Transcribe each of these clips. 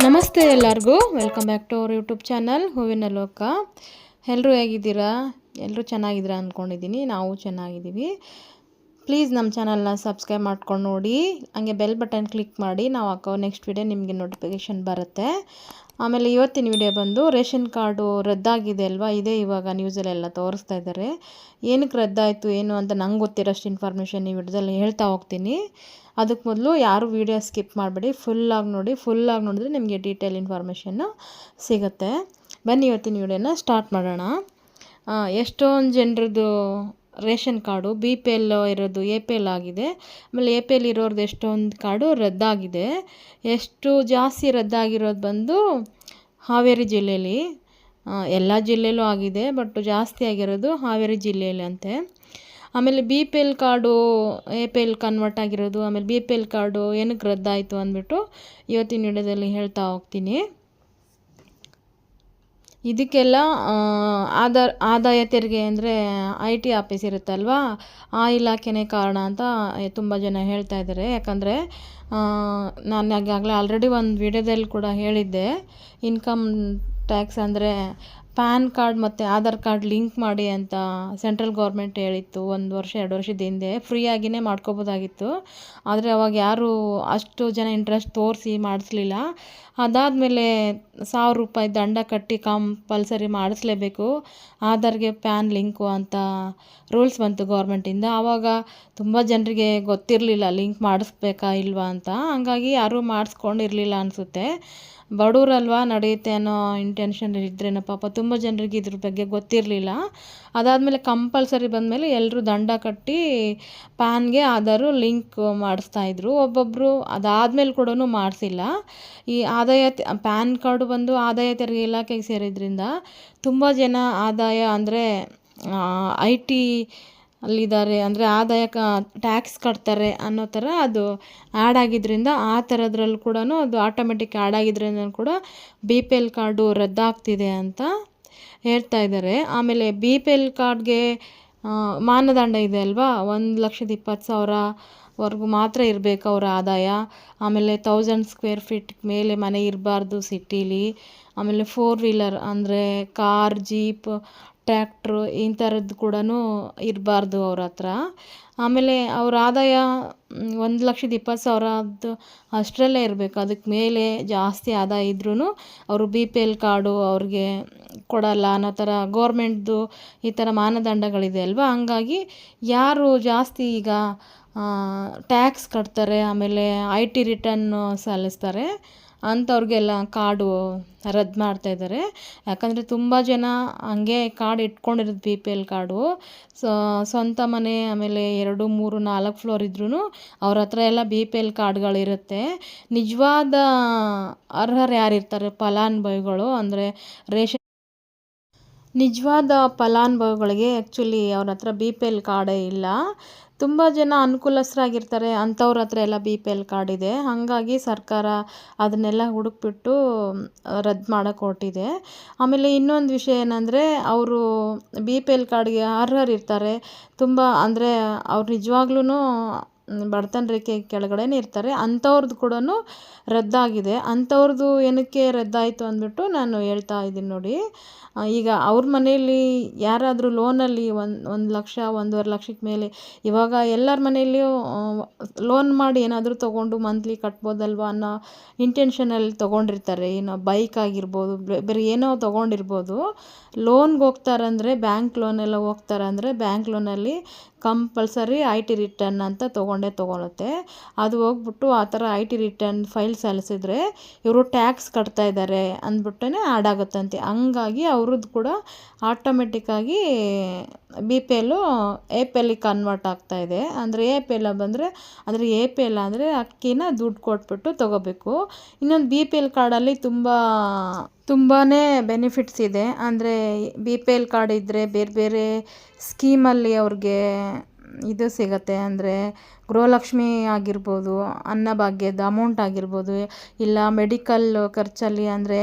ನಮಸ್ತೆ ಎಲ್ಲರಿಗೂ, welcome back to our YouTube channel ಹೂವಿನ ಲೋಕ. ಎಲ್ಲರೂ ಹೇಗಿದ್ದೀರಾ? ಎಲ್ಲರೂ ಚೆನ್ನಾಗಿದ್ದೀರಾ ಅಂದ್ಕೊಂಡಿದ್ದೀನಿ. ನಾವು ಚೆನ್ನಾಗಿದ್ದೀವಿ. ಪ್ಲೀಸ್ ನಮ್ಮ ಚಾನಲ್ನ ಸಬ್ಸ್ಕ್ರೈಬ್ ಮಾಡ್ಕೊಂಡು ನೋಡಿ, ಹಂಗೆ ಬೆಲ್ ಬಟನ್ ಕ್ಲಿಕ್ ಮಾಡಿ. ನಾವು ಹಾಕೋ ನೆಕ್ಸ್ಟ್ ವಿಡಿಯೋ ನಿಮಗೆ ನೋಟಿಫಿಕೇಷನ್ ಬರುತ್ತೆ. ಆಮೇಲೆ ಇವತ್ತಿನ ವಿಡಿಯೋ ಬಂದು ರೇಷನ್ ಕಾರ್ಡು ರದ್ದಾಗಿದೆ ಅಲ್ವಾ, ಇದೇ ಇವಾಗ ನ್ಯೂಸಲ್ಲೆಲ್ಲ ತೋರಿಸ್ತಾ ಇದ್ದಾರೆ. ಏನಕ್ಕೆ ರದ್ದಾಯಿತು ಏನು ಅಂತ ನಂಗೆ ಗೊತ್ತಿರೋಷ್ಟು ಇನ್ಫಾರ್ಮೇಷನ್ ಈ ವಿಡಿಯೋದಲ್ಲಿ ಹೇಳ್ತಾ ಹೋಗ್ತೀನಿ. ಅದಕ್ಕೆ ಮೊದಲು ಯಾರು ವೀಡಿಯೋ ಸ್ಕಿಪ್ ಮಾಡಬೇಡಿ, ಫುಲ್ಲಾಗಿ ನೋಡಿ. ಫುಲ್ಲಾಗಿ ನೋಡಿದ್ರೆ ನಿಮಗೆ ಡೀಟೇಲ್ ಇನ್ಫಾರ್ಮೇಷನ್ನು ಸಿಗುತ್ತೆ. ಬನ್ನಿ ಇವತ್ತಿನ ವಿಡಿಯೋನ ಸ್ಟಾರ್ಟ್ ಮಾಡೋಣ. ಎಷ್ಟೊಂದು ಜನರದ್ದು ರೇಷನ್ ಕಾರ್ಡು BPL ಇರೋದು APL ಆಗಿದೆ. ಆಮೇಲೆ APL ಇರೋರ್ದು ಎಷ್ಟೊಂದು ಕಾರ್ಡು ರದ್ದಾಗಿದೆ. ಎಷ್ಟು ಜಾಸ್ತಿ ರದ್ದಾಗಿರೋದು ಬಂದು ಹಾವೇರಿ ಜಿಲ್ಲೆಯಲ್ಲಿ. ಎಲ್ಲ ಜಿಲ್ಲೆಯಲ್ಲೂ ಆಗಿದೆ, ಬಟ್ ಜಾಸ್ತಿ ಆಗಿರೋದು ಹಾವೇರಿ ಜಿಲ್ಲೆಯಲ್ಲಿ ಅಂತೆ. ಆಮೇಲೆ BPL ಕಾರ್ಡು APL ಕನ್ವರ್ಟ್ ಆಗಿರೋದು, ಆಮೇಲೆ BPL ಕಾರ್ಡು ಏನಕ್ಕೆ ರದ್ದಾಯಿತು ಅಂದ್ಬಿಟ್ಟು ಇವತ್ತಿನ ವಿಡಿಯೋದಲ್ಲಿ ಹೇಳ್ತಾ ಹೋಗ್ತೀನಿ. ಇದಕ್ಕೆಲ್ಲ ಆದಾಯ ತೆರಿಗೆ ಅಂದರೆ IT ಆಫೀಸ್ ಇರುತ್ತಲ್ವ, ಆ ಇಲಾಖೆನೇ ಕಾರಣ ಅಂತ ತುಂಬ ಜನ ಹೇಳ್ತಾ ಇದ್ದಾರೆ. ಯಾಕಂದರೆ ನಾನು ಈಗಾಗಲೇ ಆಲ್ರೆಡಿ ಒಂದು ವಿಡಿಯೋದಲ್ಲಿ ಕೂಡ ಹೇಳಿದ್ದೆ, ಇನ್ಕಮ್ ಟ್ಯಾಕ್ಸ್ ಅಂದರೆ ಪ್ಯಾನ್ ಕಾರ್ಡ್ ಮತ್ತು ಆಧಾರ್ ಕಾರ್ಡ್ ಲಿಂಕ್ ಮಾಡಿ ಅಂತ ಸೆಂಟ್ರಲ್ ಗೌರ್ಮೆಂಟ್ ಹೇಳಿತ್ತು. 1 ವರ್ಷ 2 ವರ್ಷದ ಹಿಂದೆ ಫ್ರೀಯಾಗಿಯೇ ಮಾಡ್ಕೋಬೋದಾಗಿತ್ತು. ಆದರೆ ಅವಾಗ ಯಾರೂ ಅಷ್ಟು ಜನ ಇಂಟ್ರೆಸ್ಟ್ ತೋರಿಸಿ ಮಾಡಿಸ್ಲಿಲ್ಲ. ಅದಾದಮೇಲೆ 1000 ರೂಪಾಯಿ ದಂಡ ಕಟ್ಟಿ ಕಂಪಲ್ಸರಿ ಮಾಡಿಸ್ಲೇಬೇಕು, ಆಧಾರ್ಗೆ ಪ್ಯಾನ್ ಲಿಂಕು ಅಂತ ರೂಲ್ಸ್ ಬಂತು ಗೌರ್ಮೆಂಟಿಂದ. ಆವಾಗ ತುಂಬ ಜನರಿಗೆ ಗೊತ್ತಿರಲಿಲ್ಲ ಲಿಂಕ್ ಮಾಡಿಸ್ಬೇಕಾ ಇಲ್ವಾ ಅಂತ. ಹಂಗಾಗಿ ಯಾರೂ ಮಾಡಿಸ್ಕೊಂಡಿರಲಿಲ್ಲ ಅನಿಸುತ್ತೆ. ಬಡವರಲ್ವಾ ನಡೆಯುತ್ತೆ ಅನ್ನೋ ಇಂಟೆನ್ಷನ್ ಇದ್ರೇನೋ ಪಾಪ ತುಂಬ ಜನರಿಗೆ ಇದ್ರ ಬಗ್ಗೆ ಗೊತ್ತಿರಲಿಲ್ಲ. ಅದಾದಮೇಲೆ ಕಂಪಲ್ಸರಿ ಬಂದಮೇಲೆ ಎಲ್ಲರೂ ದಂಡ ಕಟ್ಟಿ ಪ್ಯಾನ್ಗೆ ಆಧಾರು ಲಿಂಕ್ ಮಾಡಿಸ್ತಾಯಿದ್ರು. ಒಬ್ಬೊಬ್ಬರು ಅದಾದಮೇಲೆ ಕೂಡ ಮಾಡಿಸಿಲ್ಲ. ಈ ಪ್ಯಾನ್ ಕಾರ್ಡು ಬಂದು ಆದಾಯ ತೆರಿಗೆ ಇಲಾಖೆಗೆ ಸೇರಿದ್ರಿಂದ ತುಂಬ ಜನ ಆದಾಯ ಅಂದರೆ IT ಅಲ್ಲಿದ್ದಾರೆ, ಅಂದರೆ ಆದಾಯ ಟ್ಯಾಕ್ಸ್ ಕಟ್ತಾರೆ ಅನ್ನೋ ಥರ ಅದು ಆ್ಯಡ್ ಆಗಿದ್ದರಿಂದ, ಆ ಥರದ್ರಲ್ಲಿ ಕೂಡ ಅದು ಆಟೋಮೆಟಿಕ್ ಆ್ಯಡ್ ಆಗಿದ್ದರಿಂದ ಕೂಡ BPL ಕಾರ್ಡು ರದ್ದಾಗ್ತಿದೆ ಅಂತ ಹೇಳ್ತಾ ಇದ್ದಾರೆ. ಆಮೇಲೆ BPL ಕಾರ್ಡ್ಗೆ ಮಾನದಂಡ ಇದೆ ಅಲ್ವಾ, 1,20,000ವರೆಗೂ ಮಾತ್ರ ಇರಬೇಕು ಅವರ ಆದಾಯ. ಆಮೇಲೆ 1000 ಸ್ಕ್ವೇರ್ ಫೀಟ್ ಮೇಲೆ ಮನೆ ಇರಬಾರ್ದು ಸಿಟೀಲಿ. ಆಮೇಲೆ 4 ವೀಲರ್ ಅಂದರೆ ಕಾರ್, ಜೀಪ್, ಟ್ರ್ಯಾಕ್ಟ್ರು ಇಂಥರದ್ದು ಕೂಡ ಇರಬಾರ್ದು ಅವ್ರ ಹತ್ರ. ಆಮೇಲೆ ಅವ್ರ ಆದಾಯ 1,20,000 ಅಷ್ಟರಲ್ಲೇ ಇರಬೇಕು. ಅದಕ್ಕೆ ಮೇಲೆ ಜಾಸ್ತಿ ಆದಾಯ ಇದ್ರೂ ಅವರು BPL ಕಾರ್ಡು ಅವ್ರಿಗೆ ಕೊಡಲ್ಲ ಅನ್ನೋ ಥರ ಗೌರ್ಮೆಂಟ್ದು ಈ ಥರ ಮಾನದಂಡಗಳಿದೆ ಅಲ್ವಾ. ಹಂಗಾಗಿ ಯಾರು ಜಾಸ್ತಿ ಈಗ ಟ್ಯಾಕ್ಸ್ ಕಟ್ತಾರೆ, ಆಮೇಲೆ IT ರಿಟರ್ನು ಸಲ್ಲಿಸ್ತಾರೆ ಅಂಥವ್ರಿಗೆಲ್ಲ ಕಾರ್ಡು ರದ್ದು ಮಾಡ್ತಾಯಿದ್ದಾರೆ. ಯಾಕಂದರೆ ತುಂಬ ಜನ ಹಂಗೆ ಕಾರ್ಡ್ ಇಟ್ಕೊಂಡಿರೋದು BPL ಕಾರ್ಡು. ಸ್ವಂತ ಮನೆ ಆಮೇಲೆ 2, 3, 4 ಫ್ಲೋರ್ ಇದ್ರೂ ಅವ್ರ ಹತ್ರ ಎಲ್ಲ BPL ಕಾರ್ಡ್ಗಳಿರುತ್ತೆ. ನಿಜವಾದ ಅರ್ಹರು ಯಾರಿರ್ತಾರೆ, ಫಲಾನುಭವಿಗಳು ಅಂದರೆ ನಿಜವಾದ ಫಲಾನುಭವಿಗಳಿಗೆ ಆ್ಯಕ್ಚುಲಿ ಅವ್ರ ಹತ್ರ BPL ಕಾರ್ಡೇ ಇಲ್ಲ. ತುಂಬ ಜನ ಅನುಕೂಲಸ್ಥರಾಗಿರ್ತಾರೆ, ಅಂಥವ್ರ ಹತ್ರ ಎಲ್ಲ BPL ಕಾರ್ಡ್ ಇದೆ. ಹಾಗಾಗಿ ಸರ್ಕಾರ ಅದನ್ನೆಲ್ಲ ಹುಡುಕ್ಬಿಟ್ಟು ರದ್ದು ಮಾಡೋಕ್ಕೆ ಹೊರಟಿದೆ. ಆಮೇಲೆ ಇನ್ನೊಂದು ವಿಷಯ ಏನಂದರೆ, ಅವರು BPL ಕಾರ್ಡ್ಗೆ ಅರ್ಹರಿರ್ತಾರೆ ತುಂಬ, ಅಂದರೆ ಅವ್ರು ನಿಜವಾಗ್ಲೂ ಬಡತನ ರೇಖೆ ಕೆಳಗಡೆನೇ ಇರ್ತಾರೆ. ಅಂಥವ್ರದ್ದು ಕೂಡ ರದ್ದಾಗಿದೆ. ಅಂಥವ್ರದ್ದು ಏನಕ್ಕೆ ರದ್ದಾಯಿತು ಅಂದ್ಬಿಟ್ಟು ನಾನು ಹೇಳ್ತಾ ಇದ್ದೀನಿ ನೋಡಿ. ಈಗ ಅವ್ರ ಮನೆಯಲ್ಲಿ ಯಾರಾದರೂ ಲೋನಲ್ಲಿ 1 ಲಕ್ಷ 1.5 ಲಕ್ಷಕ್ಕೆ ಮೇಲೆ, ಇವಾಗ ಎಲ್ಲರ ಮನೆಯಲ್ಲಿಯೂ ಲೋನ್ ಮಾಡಿ ಏನಾದರೂ ತೊಗೊಂಡು ಮಂತ್ಲಿ ಕಟ್ಬೋದಲ್ವ ಅನ್ನೋ ಇಂಟೆನ್ಷನಲ್ಲಿ ತೊಗೊಂಡಿರ್ತಾರೆ. ಏನೋ ಬೈಕ್ ಆಗಿರ್ಬೋದು, ಬೇರೆ ಏನೋ ತೊಗೊಂಡಿರ್ಬೋದು. ಲೋನ್ಗೆ ಹೋಗ್ತಾರಂದರೆ, ಬ್ಯಾಂಕ್ ಲೋನೆಲ್ಲ ಹೋಗ್ತಾರಂದರೆ ಬ್ಯಾಂಕ್ ಲೋನಲ್ಲಿ ಕಂಪಲ್ಸರಿ IT ರಿಟರ್ನ್ ಅಂತ ತೊಗೊಳುತ್ತೆ. ಅದು ಹೋಗ್ಬಿಟ್ಟು ಆ ಥರ IT ರಿಟರ್ನ್ ಫೈಲ್ ಸಲ್ಲಿಸಿದ್ರೆ ಇವರು ಟ್ಯಾಕ್ಸ್ ಕಟ್ತಾ ಇದ್ದಾರೆ ಅಂದ್ಬಿಟ್ಟೇ ಆ್ಯಡ್ ಆಗುತ್ತಂತೆ. ಹಂಗಾಗಿ ಅವ್ರದ್ದು ಕೂಡ ಆಟೋಮೆಟಿಕ್ಕಾಗಿ BPL APLಗೆ ಕನ್ವರ್ಟ್ ಆಗ್ತಾಯಿದೆ. ಅಂದರೆ APL ಬಂದರೆ, ಅಂದರೆ APL ಅಂದರೆ ಅಕ್ಕಿನ ದುಡ್ಡು ಕೊಟ್ಬಿಟ್ಟು ತೊಗೋಬೇಕು. ಇನ್ನೊಂದು BPL ಕಾರ್ಡಲ್ಲಿ ತುಂಬಾ ಬೆನಿಫಿಟ್ಸ್ ಇದೆ. ಅಂದರೆ BPL ಕಾರ್ಡ್ ಇದ್ದರೆ ಬೇರೆ ಬೇರೆ ಸ್ಕೀಮಲ್ಲಿ ಅವ್ರಿಗೆ ಇದು ಸಿಗುತ್ತೆ, ಅಂದರೆ ಗೃಹಲಕ್ಷ್ಮಿ ಆಗಿರ್ಬೋದು, ಅನ್ನಭಾಗ್ಯದ ಅಮೌಂಟ್ ಆಗಿರ್ಬೋದು, ಇಲ್ಲ ಮೆಡಿಕಲ್ ಖರ್ಚಲ್ಲಿ ಅಂದರೆ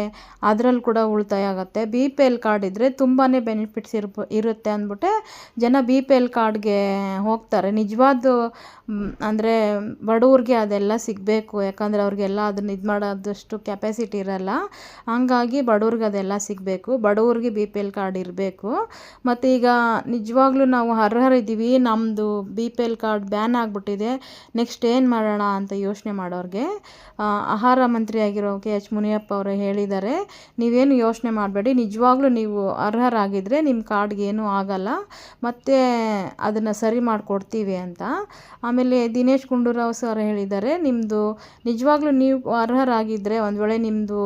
ಅದರಲ್ಲಿ ಕೂಡ ಉಳಿತಾಯ ಆಗುತ್ತೆ. ಬಿ ಪಿ ಎಲ್ ಕಾರ್ಡ್ ಇದ್ದರೆ ತುಂಬಾ ಬೆನಿಫಿಟ್ಸ್ ಇರುತ್ತೆ ಅಂದ್ಬಿಟ್ಟೆ ಜನ ಬಿ ಪಿ ಎಲ್ ಕಾರ್ಡ್ಗೆ ಹೋಗ್ತಾರೆ. ನಿಜವಾದ ಅಂದರೆ ಬಡವ್ರಿಗೆ ಅದೆಲ್ಲ ಸಿಗಬೇಕು, ಯಾಕಂದರೆ ಅವ್ರಿಗೆಲ್ಲ ಅದನ್ನ ಇದು ಮಾಡೋದಷ್ಟು ಕೆಪಾಸಿಟಿ ಇರಲ್ಲ. ಹಂಗಾಗಿ ಬಡವ್ರಿಗೆ ಅದೆಲ್ಲ ಸಿಗಬೇಕು, ಬಡವ್ರಿಗೆ ಬಿ ಪಿ ಎಲ್ ಕಾರ್ಡ್ ಇರಬೇಕು. ಮತ್ತು ಈಗ ನಿಜವಾಗ್ಲೂ ನಾವು ಅರ್ಹರಿದ್ದೀವಿ, ನಮ್ಮದು B P L card ban ಆಗಿಬಿಟ್ಟಿದೆ, ನೆಕ್ಸ್ಟ್ ಏನು ಮಾಡೋಣ ಅಂತ ಯೋಚನೆ ಮಾಡೋರಿಗೆ ಆಹಾರ ಮಂತ್ರಿ ಆಗಿರೋ ಕೆ ಎಚ್ ಮುನಿಯಪ್ಪ ಅವರು ಹೇಳಿದ್ದಾರೆ, ನೀವೇನು ಯೋಚನೆ ಮಾಡಬೇಡಿ, ನಿಜವಾಗ್ಲೂ ನೀವು ಅರ್ಹರಾಗಿದ್ದರೆ ನಿಮ್ಮ ಕಾರ್ಡ್ಗೆ ಏನೂ ಆಗಲ್ಲ, ಮತ್ತು ಅದನ್ನು ಸರಿ ಮಾಡಿಕೊಡ್ತೀವಿ ಅಂತ. ಆಮೇಲೆ ದಿನೇಶ್ ಗುಂಡೂರಾವ್ ಸರ್ ಹೇಳಿದ್ದಾರೆ, ನಿಮ್ಮದು ನಿಜವಾಗ್ಲೂ ನೀವು ಅರ್ಹರಾಗಿದ್ದರೆ ಒಂದು ವೇಳೆ ನಿಮ್ಮದು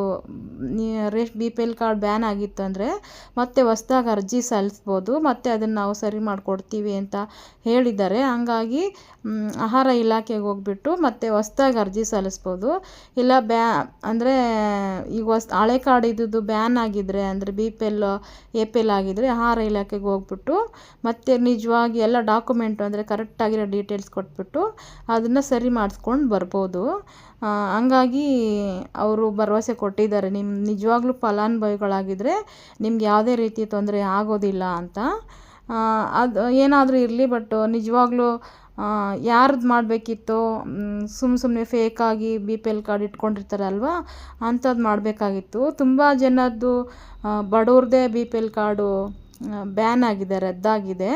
B P L card ban ಆಗಿತ್ತು ಅಂದರೆ ಮತ್ತೆ ಹೊಸ್ದಾಗಿ ಅರ್ಜಿ ಸಲ್ಲಿಸ್ಬೋದು, ಮತ್ತು ಅದನ್ನು ನಾವು ಸರಿ ಮಾಡಿಕೊಡ್ತೀವಿ ಅಂತ ಹೇಳಿದ್ದಾರೆ. ಹಂಗಾಗಿ ಆಹಾರ ಇಲಾಖೆಗೆ ಹೋಗ್ಬಿಟ್ಟು ಮತ್ತೆ ಹೊಸ್ದಾಗಿ ಅರ್ಜಿ ಸಲ್ಲಿಸ್ಬೋದು. ಇಲ್ಲ ಅಂದರೆ ಈಗ ಹಳೆ ಕಾರ್ಡ್ ಇದ್ದದ್ದು ಬ್ಯಾನ್ ಆಗಿದ್ದರೆ ಅಂದರೆ B P L A P L ಆಗಿದ್ದರೆ ಆಹಾರ ಇಲಾಖೆಗೆ ಹೋಗ್ಬಿಟ್ಟು ಮತ್ತೆ ನಿಜವಾಗಿ ಎಲ್ಲ ಡಾಕ್ಯುಮೆಂಟು ಅಂದರೆ ಕರೆಕ್ಟಾಗಿರೋ ಡೀಟೇಲ್ಸ್ ಕೊಟ್ಬಿಟ್ಟು ಅದನ್ನು ಸರಿ ಮಾಡಿಸ್ಕೊಂಡು ಬರ್ಬೋದು. ಹಂಗಾಗಿ ಅವರು ಭರವಸೆ ಕೊಟ್ಟಿದ್ದಾರೆ, ನಿಮ್ಮ ನಿಜವಾಗ್ಲೂ ಫಲಾನುಭವಿಗಳಾಗಿದ್ದರೆ ನಿಮ್ಗೆ ಯಾವುದೇ ರೀತಿ ತೊಂದರೆ ಆಗೋದಿಲ್ಲ ಅಂತ. ಅದು ಏನಾದರೂ ಇರಲಿ, ಬಟ್ ನಿಜವಾಗ್ಲೂ ಯಾರ್ದು ಮಾಡಬೇಕಿತ್ತೋ ಸುಮ್ಮನೆ ಫೇಕಾಗಿ ಬಿ ಪಿ ಎಲ್ ಕಾರ್ಡ್ ಇಟ್ಕೊಂಡಿರ್ತಾರಲ್ವ, ಅಂಥದ್ದು ಮಾಡಬೇಕಾಗಿತ್ತು. ತುಂಬ ಜನದ್ದು ಬಡವ್ರದ್ದೇ B P L card ban ಆಗಿದೆ, ರದ್ದಾಗಿದೆ.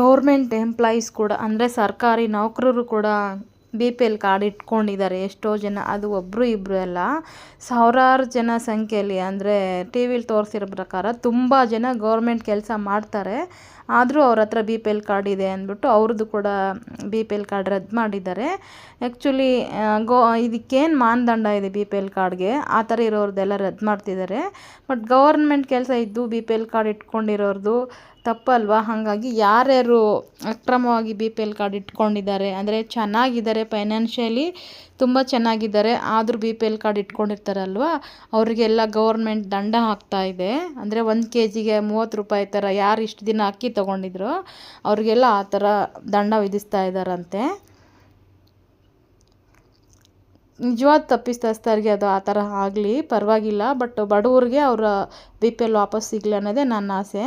ಗೌರ್ಮೆಂಟ್ ಎಂಪ್ಲಾಯೀಸ್ ಕೂಡ ಅಂದರೆ ಸರ್ಕಾರಿ ನೌಕರರು ಕೂಡ ಬಿ ಪಿ ಎಲ್ ಕಾರ್ಡ್ ಇಟ್ಕೊಂಡಿದ್ದಾರೆ ಎಷ್ಟೋ ಜನ. ಅದು ಒಬ್ಬರು ಇಬ್ಬರು ಅಲ್ಲ, ಸಾವಿರಾರು ಜನ ಸಂಖ್ಯೆಯಲ್ಲಿ. ಅಂದರೆ ಟಿ ವಿಲಿ ತೋರಿಸಿರೋ ಪ್ರಕಾರ ತುಂಬ ಜನ ಗೌರ್ಮೆಂಟ್ ಕೆಲಸ ಮಾಡ್ತಾರೆ, ಆದರೂ ಅವ್ರ ಹತ್ರ ಬಿ ಪಿ ಎಲ್ ಕಾರ್ಡ್ ಇದೆ ಅಂದ್ಬಿಟ್ಟು ಅವ್ರದ್ದು ಕೂಡ ಬಿ ಪಿ ಎಲ್ ಕಾರ್ಡ್ ರದ್ದು ಮಾಡಿದ್ದಾರೆ. ಆ್ಯಕ್ಚುಲಿ ಇದಕ್ಕೇನು ಮಾನದಂಡ ಇದೆ ಬಿ ಪಿ ಎಲ್ ಕಾರ್ಡ್ಗೆ, ಆ ಥರ ಇರೋರ್ದೆಲ್ಲ ರದ್ದು ಮಾಡ್ತಿದ್ದಾರೆ. ಬಟ್ ಗೌರ್ಮೆಂಟ್ ಕೆಲಸ ಇದ್ದು ಬಿ ಪಿ ಎಲ್ ಕಾರ್ಡ್ ಇಟ್ಕೊಂಡಿರೋರ್ದು ತಪ್ಪಲ್ವಾ? ಹಾಗಾಗಿ ಯಾರ್ಯಾರು ಅಕ್ರಮವಾಗಿ ಬಿ ಪಿ ಎಲ್ ಕಾರ್ಡ್ ಇಟ್ಕೊಂಡಿದ್ದಾರೆ ಅಂದರೆ ಚೆನ್ನಾಗಿದ್ದಾರೆ, ಫೈನಾನ್ಷಿಯಲಿ ತುಂಬ ಚೆನ್ನಾಗಿದ್ದಾರೆ, ಆದರೂ ಬಿ ಪಿ ಎಲ್ ಕಾರ್ಡ್ ಇಟ್ಕೊಂಡಿರ್ತಾರಲ್ವ, ಅವರಿಗೆಲ್ಲ ಗೌರ್ಮೆಂಟ್ ದಂಡ ಹಾಕ್ತಾ ಇದೆ. ಅಂದರೆ 1 kgಗೆ 30 ರೂಪಾಯಿ ಥರ ಯಾರು ಇಷ್ಟು ದಿನ ಅಕ್ಕಿ ತೊಗೊಂಡಿದ್ರು ಅವ್ರಿಗೆಲ್ಲ ಆ ಥರ ದಂಡ ವಿಧಿಸ್ತಾ ಇದ್ದಾರಂತೆ. ನಿಜವಾದ ತಪ್ಪಿತಸ್ಥರಿಗೆ ಅದು ಆ ಥರ ಆಗಲಿ ಪರವಾಗಿಲ್ಲ, ಬಟ್ ಬಡವ್ರಿಗೆ ಅವರ ಬಿ ಪಿ ಎಲ್ ವಾಪಸ್ ಸಿಗಲಿ ಅನ್ನೋದೇ ನನ್ನ ಆಸೆ.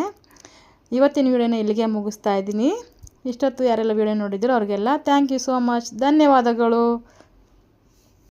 ಇವತ್ತಿನ ವಿಡಿಯೋನ ಇಲ್ಲಿಗೆ ಮುಗಿಸ್ತಾ ಇದ್ದೀನಿ. ಇಷ್ಟೊತ್ತು ಯಾರೆಲ್ಲ ವಿಡಿಯೋ ನೋಡಿದ್ರು ಅವ್ರಿಗೆಲ್ಲ ಥ್ಯಾಂಕ್ ಯು ಸೋ ಮಚ್, ಧನ್ಯವಾದಗಳು.